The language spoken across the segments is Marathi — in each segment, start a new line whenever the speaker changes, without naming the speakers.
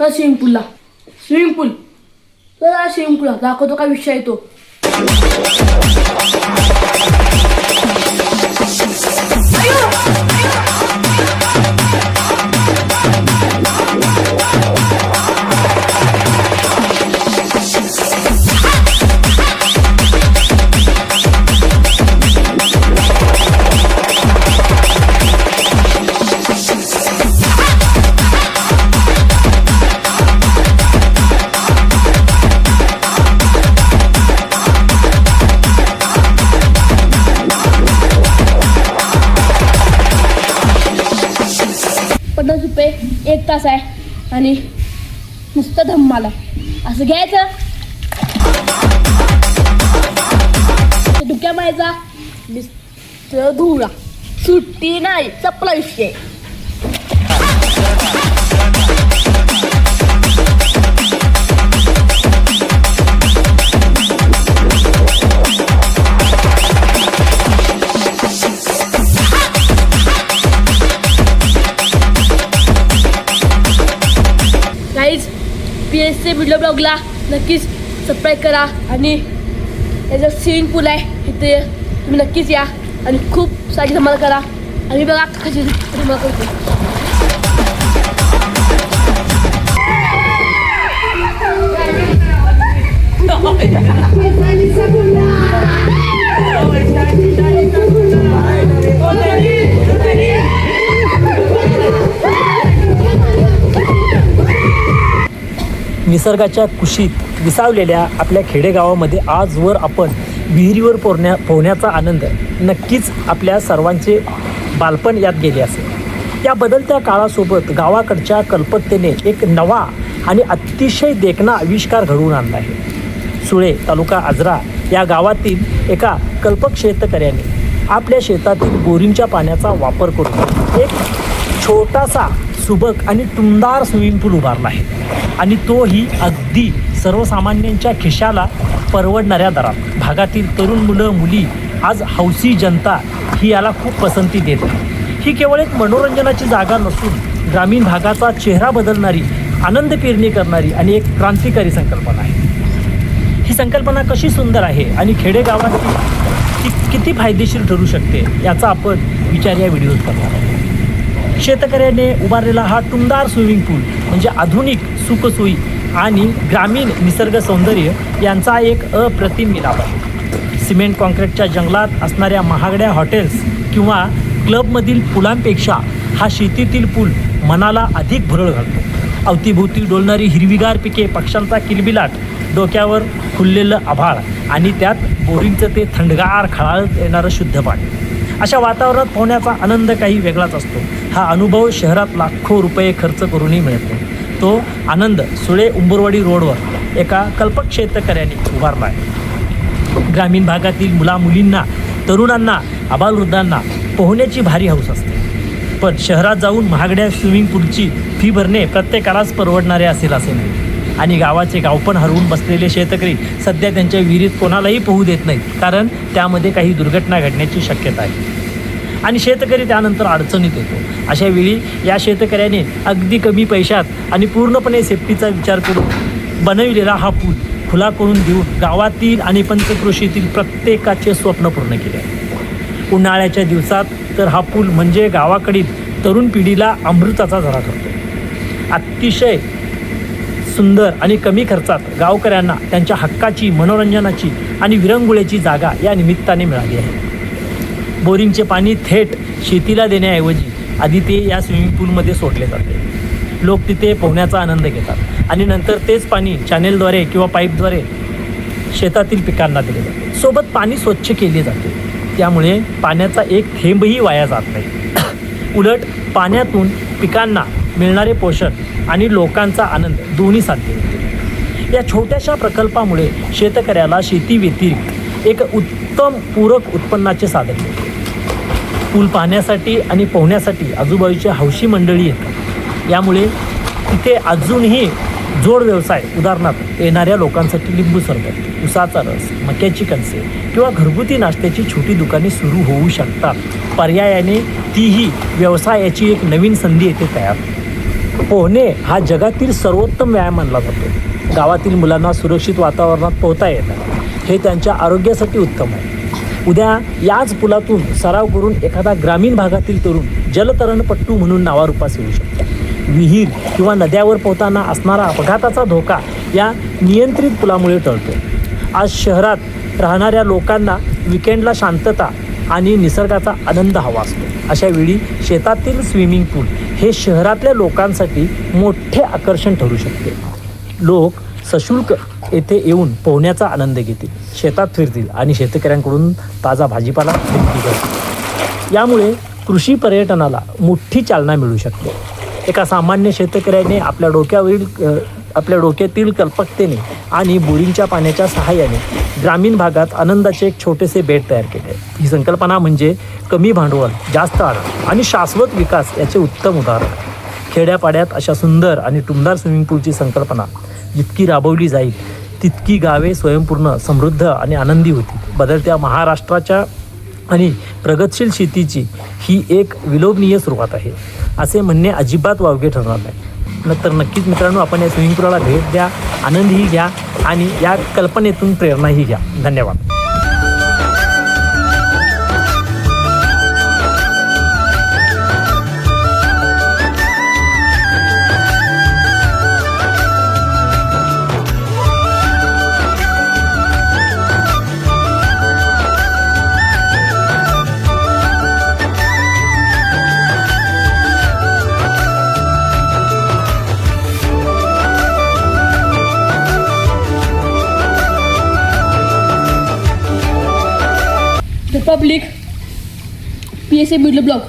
स्विमिंग पूलला. स्विमिंग पूल तर स्विमिंग पूलला दाखवतो काय विषय आहे तो. ₹50 1 तास आहे आणि नुसतं धम्माला असं घ्यायचं. डुक्या मारायचा नुसतं धुळा सुट्टी नाही चपला विषय. गाईज PSC व्हिडिओ ब्लॉगला नक्कीच सबस्क्राईब करा आणि याचं स्विमिंग पूल आहे इथे तुम्ही नक्कीच या आणि खूप सारी धमाल करा. आणि बघा कशी धमाल करतो.
निसर्गाच्या कुशीत विसावलेल्या आपल्या खेडेगावामध्ये आजवर आपण विहिरीवर पोहण्याचा आनंद नक्कीच आपल्या सर्वांचे बालपण यात गेले असेल. या बदलत्या काळासोबत गावाकडच्या कल्पकतेने एक नवा आणि अतिशय देखणा आविष्कार घडवून आणला आहे. सुळे तालुका आजरा या गावातील एका कल्पक शेतकऱ्याने आपल्या शेतातील बोरिंगच्या पाण्याचा वापर करून एक छोटासा सुबक आणि टुमदार स्विमिंग पूल उभारला आहे आणि तोही अगदी सर्वसामान्यांच्या खिशाला परवडणाऱ्या दरात. भागातील तरुण मुलं मुली आज हौसी जनता ही याला खूप पसंती देत आहे. ही केवळ एक मनोरंजनाची जागा नसून ग्रामीण भागाचा चेहरा बदलणारी, आनंद पेरणी करणारी आणि एक क्रांतिकारी संकल्पना आहे. ही संकल्पना कशी सुंदर आहे आणि खेडेगावात ती किती फायदेशीर ठरू शकते याचा आपण विचार या व्हिडिओत करणार आहोत. शेतकऱ्याने उभारलेला हा टुमदार स्विमिंग पूल म्हणजे आधुनिक सुखसोयी आणि ग्रामीण निसर्ग सौंदर्य यांचा एक अप्रतिम मिलाप आहे. सिमेंट कॉन्क्रीटच्या जंगलात असणाऱ्या महागड्या हॉटेल्स किंवा क्लबमधील पुलांपेक्षा हा शेतीतील पूल मनाला अधिक भुरळ घालतो. अवतीभोवती डोलणारी हिरवीगार पिके, पक्ष्यांचा किलबिलाट, डोक्यावर खुललेलं आभाळ आणि त्यात बोरिंगचं ते थंडगार खळाळत येणारं शुद्ध पाणी. अशा वातावरणात पोहण्याचा आनंद काही वेगळाच असतो. हा अनुभव शहरात लाखो रुपये खर्च करूनही मिळतो. तो आनंद सुळे उंबरवाडी रोडवर एका कल्पक शेतकऱ्याने उभारला आहे. ग्रामीण भागातील मुलामुलींना, तरुणांना, आबालवृद्धांना पोहण्याची भारी हौस असते. पण शहरात जाऊन महागड्या स्विमिंग पूलची फी भरणे प्रत्येकालाच परवडणारे असेल असे नाही. आणि गावाचे गावपण हरवून बसलेले शेतकरी सध्या त्यांच्या विहिरीत कोणालाही पोहू देत नाहीत, कारण त्यामध्ये काही दुर्घटना घडण्याची शक्यता आहे आणि शेतकरी त्यानंतर अडचणीत येतो. अशा वेळी या शेतकऱ्याने अगदी कमी पैशात आणि पूर्णपणे सेफ्टीचा विचार करून बनविलेला हा पूल खुला करून देऊन गावातील आणि पंचक्रोशीतील प्रत्येकाचे स्वप्न पूर्ण केले आहे. उन्हाळ्याच्या दिवसात तर हा पूल म्हणजे गावाकडील तरुण पिढीला अमृताचा झरा ठरतो. अतिशय सुंदर आणि कमी खर्चात गावकऱ्यांना त्यांच्या हक्काची, मनोरंजनाची आणि विरंगुळ्याची जागा या निमित्ताने मिळाली आहे. बोरिंगचे पाणी थेट शेतीला देण्याऐवजी आधी ते या स्विमिंग पूलमध्ये सोडले जाते. लोक तिथे पोहण्याचा आनंद घेतात आणि नंतर तेच पाणी चॅनेलद्वारे किंवा पाईपद्वारे शेतातील पिकांना दिले जाते. सोबत पाणी स्वच्छ केले जाते, त्यामुळे पाण्याचा एक थेंबही वाया जात नाही. उलट पाण्यातून पिकांना मिळणारे पोषण आणि लोकांचा आनंद दोन्ही साध्य होते. या छोट्याशा प्रकल्पामुळे शेतकऱ्याला शेती व्यतिरिक्त एक उत्तम पूरक उत्पन्नाचे साधन मिळते. पूल पाहण्यासाठी आणि पोहण्यासाठी आजूबाजूच्या हौशी मंडळी येतात. यामुळे तिथे अजूनही जोड व्यवसाय, उदाहरणार्थ येणाऱ्या लोकांसाठी लिंबू सरबत, उसाचा रस, मक्याची कणसे किंवा घरगुती नाश्त्याची छोटी दुकाने सुरू होऊ शकतात. पर्यायाने तीही व्यवसायाची एक नवीन संधी येथे तयार होते. पोहणे हा जगातील सर्वोत्तम व्यायाम मानला जातो. गावातील मुलांना सुरक्षित वातावरणात पोहता येतं, हे त्यांच्या आरोग्यासाठी उत्तम आहे. उद्या याच पुलातून सराव करून एखादा ग्रामीण भागातील तरुण जलतरणपट्टू म्हणून नावारूपास येऊ शकतो. विहीर किंवा नद्यावर पोहताना असणारा अपघाताचा धोका या नियंत्रित पुलामुळे टळतो. आज शहरात राहणाऱ्या लोकांना विकेंडला शांतता आणि निसर्गाचा आनंद हवा असतो. अशा वेळी शेतातील स्विमिंग पूल हे शहरातल्या लोकांसाठी मोठे आकर्षण ठरू शकते. लोक सशुल्क येथे येऊन पोहण्याचा आनंद घेतील, शेतात फिरतील आणि शेतकऱ्यांकडून ताजा भाजीपाला खरेदी करतील. यामुळे कृषी पर्यटनाला मोठी चालना मिळू शकते. एका सामान्य शेतकऱ्याने आपल्या डोक्यातील कल्पकतेने आणि बोरिंगच्या पाण्याच्या सहाय्याने ग्रामीण भागात आनंदाचे एक छोटेसे बेट तयार केले. ही संकल्पना म्हणजे कमी भांडवल, जास्त आनंद आणि शाश्वत विकास याचे उत्तम उदाहरण आहे. खेड्यापाड्यात अशा सुंदर आणि टुमदार स्विमिंग पूलची संकल्पना जितकी राबवली जाईल तितकी गावे स्वयंपूर्ण, समृद्ध आणि आनंदी होतील. बदलत्या महाराष्ट्राच्या आणि प्रगतशील शेतीची ही एक विलोभनीय सुरुवात आहे असे म्हणणे अजिबात वावगे ठरणार नाही. तर नक्कीच मित्रांनो, आपण या स्विमिंग पूलला भेट द्या, आनंदही घ्या आणि या कल्पनेतून प्रेरणाही घ्या. धन्यवाद.
पब्लिक PSA मिडल ब्लॉग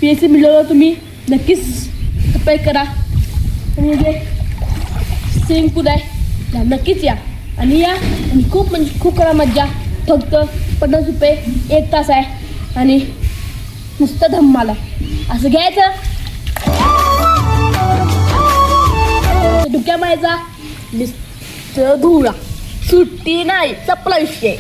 ब्लॉगला तुम्ही नक्कीच सबस्क्राईब करा. आणि जे स्विमिंग पूल आहे त्या नक्कीच या आणि खूप करा मज्जा. फक्त 50 रुपये 1 तास आहे आणि नुसतं धम्माल आहे. असं घ्यायचं, डुक्या मारायचा, नुसतं धुळा, सुट्टी नाही, चपला विषय.